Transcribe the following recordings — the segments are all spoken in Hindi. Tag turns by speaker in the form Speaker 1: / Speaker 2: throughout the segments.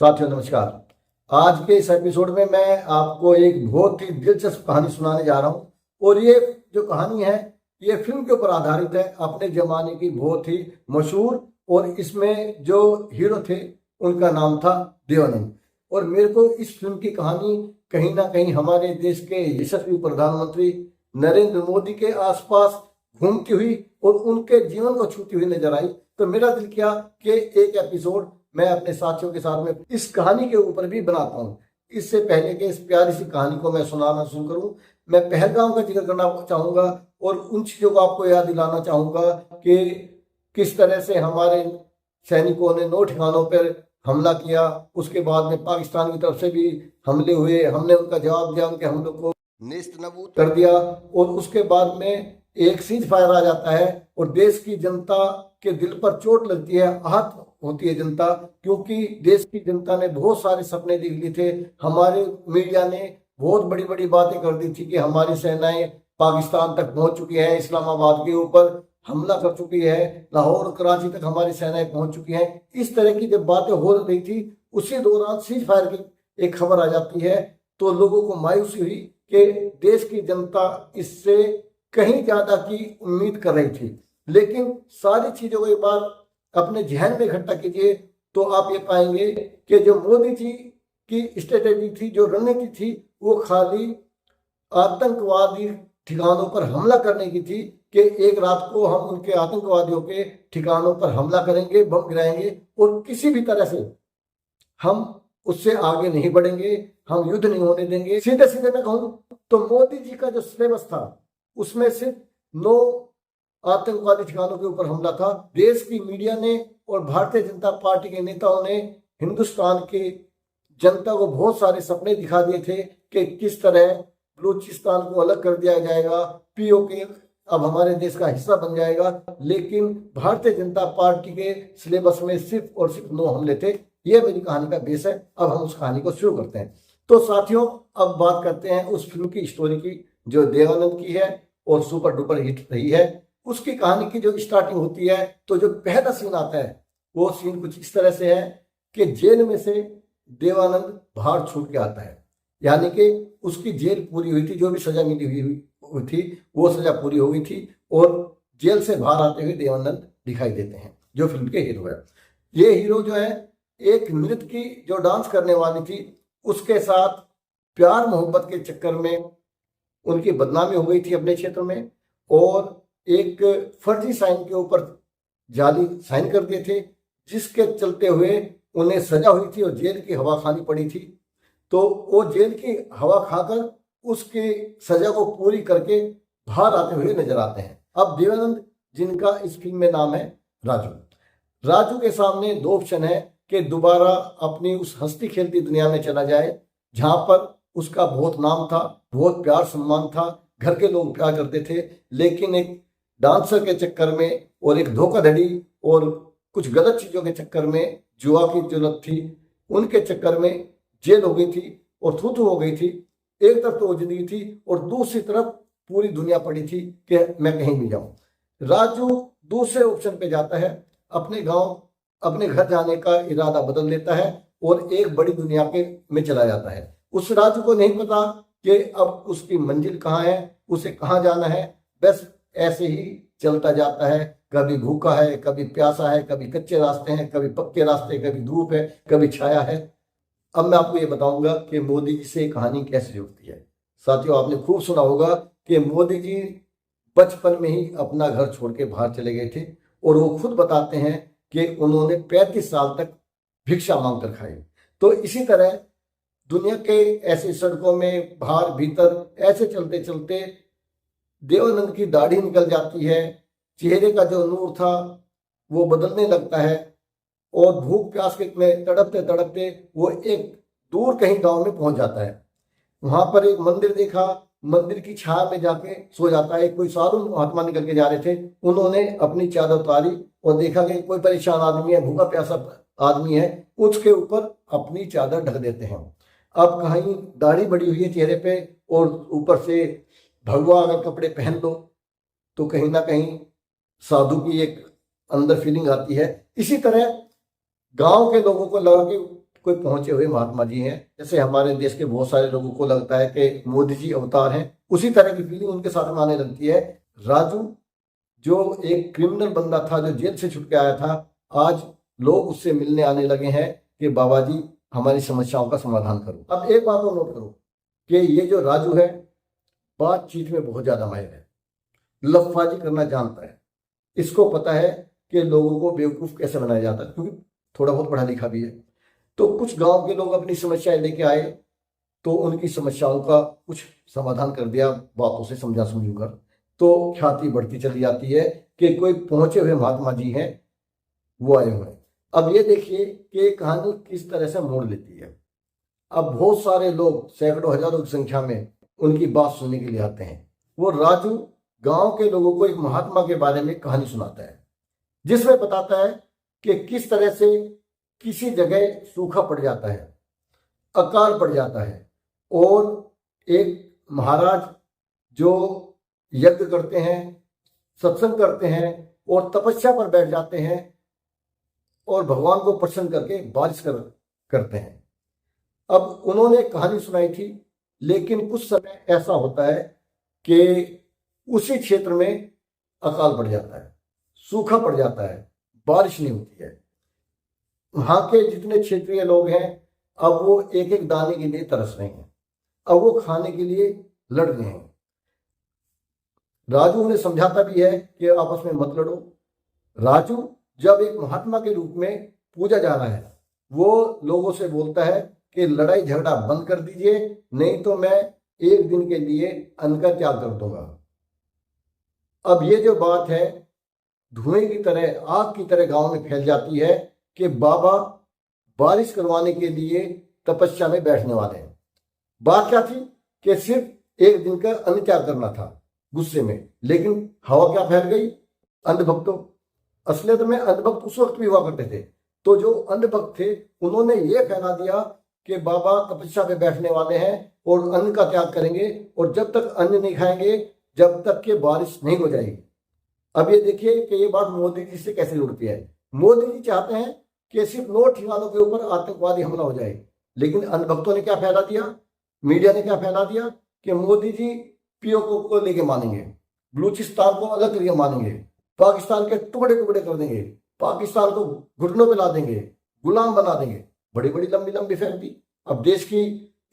Speaker 1: साथियों नमस्कार। आज के इस एपिसोड में मैं आपको एक बहुत ही दिलचस्प कहानी सुनाने जा रहा हूं और ये जो कहानी है ये फिल्म के ऊपर आधारित है। अपने जमाने की बहुत ही मशहूर और इसमें जो हीरो थे उनका नाम था देवानंद। और मेरे को इस फिल्म की कहानी कहीं ना कहीं हमारे देश के यशस्वी प्रधानमंत्री नरेंद्र मोदी के आसपास घूमती हुई और उनके जीवन को छूती हुई नजर आई। तो मेरा दिल किया कि एक एपिसोड मैं अपने साथियों के साथ में इस कहानी के ऊपर भी बनाता हूँ। इससे पहले कि इस प्यारी सी कहानी को मैं सुनाना शुरू करूँ, मैं पहलगाम का जिक्र करना चाहूँगा और उन चीज़ों को आपको याद दिलाना चाहूँगा कि किस तरह से हमारे सैनिकों ने 9 ठिकानों पर हमला किया। उसके बाद में पाकिस्तान की तरफ से भी हमले हुए, हमने उनका जवाब दिया, उनके हमलों को नेस्त नबूद कर दिया। और उसके बाद में एक सीज फायर आ जाता है और देश की जनता के दिल पर चोट लगती है, आहत होती है जनता, क्योंकि देश की जनता ने बहुत सारे सपने देख लिए थे। हमारे मीडिया ने बहुत बड़ी बड़ी बातें कर दी थी कि हमारी सेनाएं पाकिस्तान तक पहुंच चुकी है, इस्लामाबाद के ऊपर हमला कर चुकी है, लाहौर और कराची तक हमारी सेनाएं पहुंच चुकी हैं। इस तरह की जब बातें हो रही थी उसी दौरान सीज फायर की एक खबर आ जाती है तो लोगों को मायूसी हुई कि देश की जनता इससे कहीं ज्यादा की उम्मीद कर रही थी। लेकिन सारी चीजों को एक बार अपने जहन में इकट्ठा कीजिए तो आप ये पाएंगे कि जो मोदी जी की स्ट्रेटेजी थी, जो रणनीति थी, वो खाली आतंकवादी ठिकानों पर हमला करने की थी कि एक रात को हम उनके आतंकवादियों के ठिकानों पर हमला करेंगे, बम गिराएंगे और किसी भी तरह से हम उससे आगे नहीं बढ़ेंगे, हम युद्ध नहीं होने देंगे। सीधे सीधे मैं कहूं तो मोदी जी का जो सिलेबस था उसमें सिर्फ 9 आतंकवादी ठिकानों के ऊपर हमला था। देश की मीडिया ने और भारतीय जनता पार्टी के नेताओं ने हिंदुस्तान की जनता को बहुत सारे सपने दिखा दिए थे कि किस तरह बलूचिस्तान को अलग कर दिया जाएगा, पीओके अब हमारे देश का हिस्सा बन जाएगा। लेकिन भारतीय जनता पार्टी के सिलेबस में सिर्फ और सिर्फ 9 हमले थे। यह मेरी कहानी का बेस है। अब हम उस कहानी को शुरू करते हैं। तो साथियों, अब बात करते हैं उस फिल्म की स्टोरी की जो देवानंद की है और सुपर डुपर हिट रही है। उसकी कहानी की जो स्टार्टिंग होती है तो जो पहला सीन आता है वो सीन कुछ इस तरह से है कि जेल में से देवानंद बाहर छूट के आता है, यानी कि उसकी जेल पूरी हुई थी, जो भी सजा मिली हुई थी वो सजा पूरी हो गई थी और जेल से बाहर आते हुए देवानंद दिखाई देते हैं जो फिल्म के हीरो है। ये हीरो जो है एक नृत्य की जो डांस करने वाली थी उसके साथ प्यार मोहब्बत के चक्कर में उनकी बदनामी हो गई थी अपने क्षेत्र में और एक फर्जी साइन के ऊपर जाली साइन कर दिए थे जिसके चलते हुए उन्हें सजा हुई थी और जेल की हवा खानी पड़ी थी। तो वो जेल की हवा खाकर उसकी सजा को पूरी करके बाहर आते हुए नजर आते हैं। अब देवानंद, जिनका इस फिल्म में नाम है राजू के सामने 2 ऑप्शन है कि दोबारा अपनी उस हंसती खेलती दुनिया में चला जाए जहां पर उसका बहुत नाम था, बहुत प्यार सम्मान था, घर के लोग प्यार करते थे, लेकिन एक डांसर के चक्कर में और एक धोखाधड़ी और कुछ गलत चीजों के चक्कर में, जुआ की जो लत थी उनके चक्कर में जेल हो गई थी और थू थू हो गई थी। एक तरफ तो वो जिंदगी थी और दूसरी तरफ पूरी दुनिया पड़ी थी कि मैं कहीं भी जाऊं। राजू दूसरे ऑप्शन पे जाता है, अपने गांव अपने घर जाने का इरादा बदल लेता है और एक बड़ी दुनिया के में चला जाता है। उस राजू को नहीं पता कि अब उसकी मंजिल कहाँ है, उसे कहाँ जाना है। बस ऐसे ही चलता जाता है, कभी भूखा है, कभी प्यासा है, कभी कच्चे रास्ते हैं, कभी पक्के रास्ते, कभी धूप है, कभी छाया है। अब मैं आपको ये बताऊंगा कि मोदी जी से कहानी कैसे जुड़ती है। साथियों, आपने खूब सुना होगा कि मोदी जी बचपन में ही अपना घर छोड़ के बाहर चले गए थे और वो खुद बताते हैं कि उन्होंने 35 साल तक भिक्षा मांग कर खाई। तो इसी तरह दुनिया के ऐसे सड़कों में बाहर भीतर ऐसे चलते चलते देवानंद की दाढ़ी निकल जाती है, चेहरे का जो नूर था वो बदलने लगता है और भूख प्यास के में तड़पते तड़पते वो एक दूर कहीं गांव में पहुंच जाता है। वहां पर एक मंदिर देखा, मंदिर की छाया में जाके सो जाता है। कोई साधु महात्मा निकल के जा रहे थे, उन्होंने अपनी चादर उतारी और देखा कि कोई परेशान आदमी है, भूखा प्यासा आदमी है, उसके ऊपर अपनी चादर ढक देते हैं। अब कहीं दाढ़ी बड़ी हुई है चेहरे पे और ऊपर से भगवा अगर कपड़े पहन लो तो कहीं ना कहीं साधु की एक अंदर फीलिंग आती है। इसी तरह गांव के लोगों को लगा कि कोई पहुंचे हुए महात्मा जी हैं। जैसे हमारे देश के बहुत सारे लोगों को लगता है कि मोदी जी अवतार हैं, उसी तरह की फीलिंग उनके साथ में आने लगती है। राजू जो एक क्रिमिनल बंदा था, जो जेल से छुट के आया था, आज लोग उससे मिलने आने लगे हैं कि बाबा जी हमारी समस्याओं का समाधान करो। अब एक बात और नोट करो कि ये जो राजू है बातचीत में बहुत ज्यादा माहिर है, लफाजी करना जानता है, इसको पता है कि लोगों को बेवकूफ कैसे बनाया जाता है, क्योंकि थोड़ा बहुत पढ़ा लिखा भी है। तो कुछ गांव के लोग अपनी समस्याएं लेके आए तो उनकी समस्याओं का कुछ समाधान कर दिया, बातों से समझा समझू कर, तो ख्याति बढ़ती चली जाती है कि कोई पहुंचे हुए महात्मा जी हैं, वो आए हुए हैं। अब ये देखिए कि कहानी किस तरह से मोड़ लेती है। अब बहुत सारे लोग, सैकड़ों हजारों की संख्या में उनकी बात सुनने के लिए आते हैं। वो राजू गांव के लोगों को एक महात्मा के बारे में कहानी सुनाता है, जिसमें बताता है कि किस तरह से किसी जगह सूखा पड़ जाता है, अकाल पड़ जाता है, और एक महाराज जो यज्ञ करते हैं, सत्संग करते हैं और तपस्या पर बैठ जाते हैं और भगवान को प्रसन्न करके बारिश करते हैं। अब उन्होंने कहानी सुनाई थी, लेकिन कुछ समय ऐसा होता है कि उसी क्षेत्र में अकाल पड़ जाता है, सूखा पड़ जाता है, बारिश नहीं होती है। वहां के जितने क्षेत्रीय लोग हैं अब वो एक एक दाने के लिए तरस रहे हैं, अब वो खाने के लिए लड़ रहे हैं। राजू उन्हें समझाता भी है कि आपस में मत लड़ो। राजू जब एक महात्मा के रूप में पूजा जा रहा है, वो लोगों से बोलता है कि लड़ाई झगड़ा बंद कर दीजिए, नहीं तो मैं एक दिन के लिए अन्न का त्याग कर दूंगा। अब ये जो बात है धुएं की तरह, आग की तरह गांव में फैल जाती है कि बाबा बारिश करवाने के लिए तपस्या में बैठने वाले हैं। बात क्या थी कि सिर्फ एक दिन का अन्न त्याग करना था गुस्से में, लेकिन हवा क्या फैल गई, अंधभक्तों। असलियत में अंधभक्त उस वक्त भी हुआ करते थे, तो जो अंधभक्त थे उन्होंने ये फैला दिया कि बाबा तपस्या पे बैठने वाले हैं और अन्न का त्याग करेंगे, और जब तक अन्न नहीं खाएंगे जब तक कि बारिश नहीं हो जाएगी। अब ये देखिए कि ये बात मोदी जी से कैसे जुड़ती है। मोदी जी चाहते हैं कि सिर्फ 9 ठिकानों के ऊपर आतंकवादी हमला हो जाए, लेकिन अंधभक्तों ने क्या फैला दिया, मीडिया ने क्या फैला दिया कि मोदी जी पीओके को लेके मानेंगे, बलूचिस्तान को अलग करके मानेंगे, पाकिस्तान के टुकड़े टुकड़े कर देंगे, पाकिस्तान को घुटनों पे ला देंगे, गुलाम बना देंगे। बड़ी बड़ी लंबी लंबी फैलती। अब देश की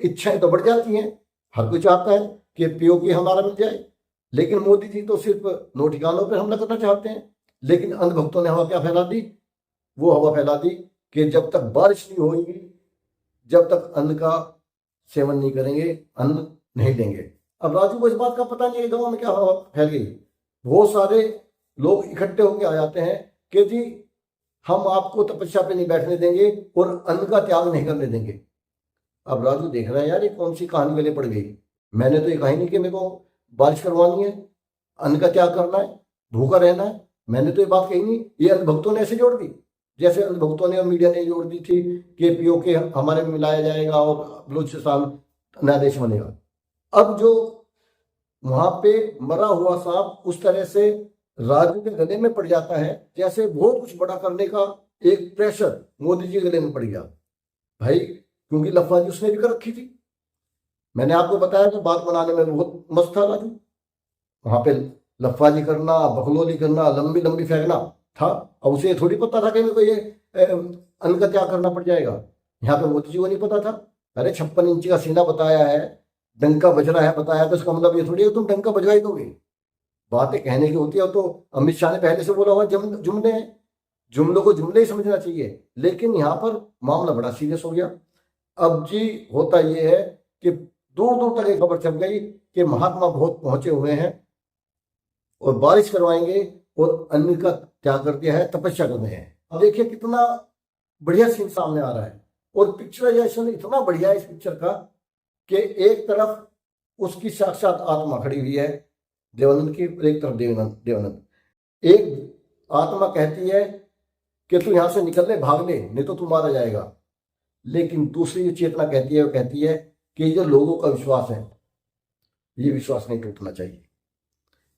Speaker 1: इच्छाएं तो बढ़ जाती हैं, हर कोई चाहता है कि पीओके हमारा मिल जाए, लेकिन मोदी जी तो सिर्फ 9 ठिकानों पर हमला करना चाहते हैं। लेकिन अंधभक्तों ने हवा क्या फैला दी, वो हवा फैला दी कि जब तक बारिश नहीं होगी, जब तक अन्न का सेवन नहीं करेंगे, अन्न नहीं देंगे। अब राजू को इस बात का पता नहीं है गांव में क्या हवा फैल गई। बहुत सारे लोग इकट्ठे होकर आ जाते हैं कि जी हम आपको तपस्या पे नहीं बैठने देंगे और अन्न का त्याग नहीं करने देंगे। अब राजू देख रहा है यार ये कौन सी कहानी गले पड़ गई, मैंने तो ये कही नहीं कि मेरे को बारिश करवानी है, अन्न का त्याग करना है, भूखा रहना है, मैंने तो ये बात कही नहीं। ये अंधभक्तों ने ऐसे जोड़ दी, जैसे अंधभक्तों ने और मीडिया ने जोड़ दी थी कि पीओके हमारे में मिलाया जाएगा और बलूचिस्तान नया देश बनेगा। अब जो वहां पे मरा हुआ सांप उस तरह से राजू के गले में पड़ जाता है जैसे बहुत कुछ बड़ा करने का एक प्रेशर मोदी जी के गले में पड़ गया भाई, क्योंकि लफाजी उसने भी कर रखी थी। मैंने आपको बताया कि बात बनाने में बहुत मस्त था राजू, वहां पे लफाजी करना, बकलोली करना, लंबी लंबी फेंकना था। अब उसे थोड़ी पता था कि मेरे को ये अन्न का त्याग करना पड़ जाएगा। यहाँ पे मोदी जी को नहीं पता था। अरे 56 इंच का सीना बताया है, डंका बज रहा है बताया, तो इसका मतलब ये थोड़ी है तुम डंका बजवा ही दोगे। बातें कहने की होती है, तो अमित शाह ने पहले से बोला हुआ जुमले हैं, जुमलों को जुमले ही समझना चाहिए। लेकिन यहाँ पर मामला बड़ा सीरियस हो गया। अब जी होता ये है कि दूर दूर तक एक खबर चल गई कि महात्मा बहुत पहुंचे हुए हैं और बारिश करवाएंगे और अन्न का त्याग कर दिया है, तपस्या कर रहे हैं। अब देखिए कितना बढ़िया सीन सामने आ रहा है, और पिक्चराइजेशन इतना बढ़िया है इस पिक्चर का कि एक तरफ उसकी साक्षात आत्मा खड़ी हुई है देवानंद की, एक तरफ देवानंद। एक आत्मा कहती है कि तू यहां से निकल ले, भाग ले, नहीं तो तू मारा जाएगा। लेकिन दूसरी जो चेतना कहती है वो कहती है कि जो लोगों का विश्वास है ये विश्वास नहीं टूटना चाहिए।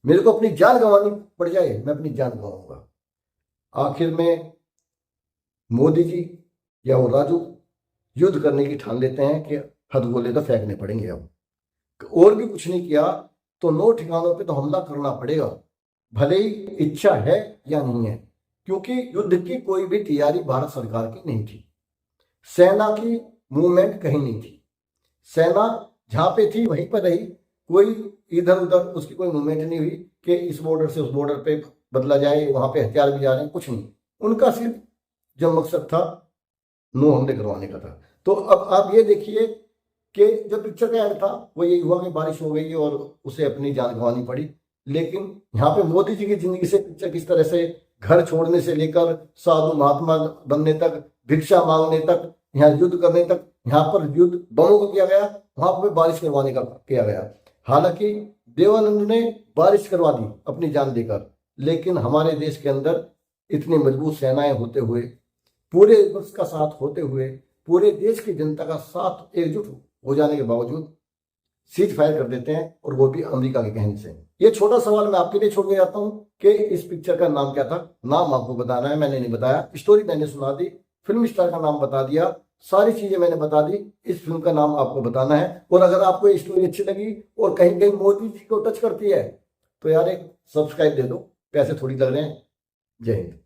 Speaker 1: मेरे को अपनी जान गंवानी पड़ जाए मैं अपनी जान गंवाऊंगा। आखिर में मोदी जी या वो राजू युद्ध करने की ठान लेते हैं कि हद बोले तो फेंकने पड़ेंगे। अब और भी कुछ नहीं किया तो 9 ठिकानों पे तो हमला करना पड़ेगा, भले ही इच्छा है या नहीं है, क्योंकि युद्ध की कोई भी तैयारी भारत सरकार की नहीं थी। सेना की मूवमेंट कहीं नहीं थी, सेना जहां पे थी वहीं पर रही, कोई इधर उधर उसकी कोई मूवमेंट नहीं हुई कि इस बॉर्डर से उस बॉर्डर पे बदला जाए, वहां पे हथियार भी जा रहे हैं, कुछ नहीं। उनका सिर्फ जो मकसद था 9 हमले करवाने का था। तो अब आप ये देखिए कि जो पिक्चर का एंड था वो यही हुआ कि बारिश हो गई और उसे अपनी जान गंवानी पड़ी। लेकिन यहाँ पे मोदी जी की जिंदगी से पिक्चर किस तरह से घर छोड़ने से लेकर साधु महात्मा बनने तक, भिक्षा मांगने तक, यहाँ युद्ध करने तक, यहाँ पर युद्ध बमों का किया गया, वहां पर बारिश करवाने का किया गया। हालांकि देवानंद ने बारिश करवा दी अपनी जान देकर, लेकिन हमारे देश के अंदर इतनी मजबूत सेनाएं होते हुए, पूरे वर्ष का साथ होते हुए, पूरे देश की जनता का साथ एकजुट हो जाने के बावजूद सीज फायर कर देते हैं, और वो भी अमेरिका के कहने से। ये छोटा सवाल मैं आपके लिए छोड़ के जाता हूं कि इस पिक्चर का नाम क्या था। नाम आपको बताना है, मैंने नहीं बताया। स्टोरी मैंने सुना दी, फिल्म स्टार का नाम बता दिया, सारी चीजें मैंने बता दी। इस फिल्म का नाम आपको बताना है। और अगर आपको ये स्टोरी अच्छी लगी और कहीं कहीं मोदी जी को टच करती है तो यार एक सब्सक्राइब दे दो, पैसे थोड़ी लग रहे हैं। जय हिंद।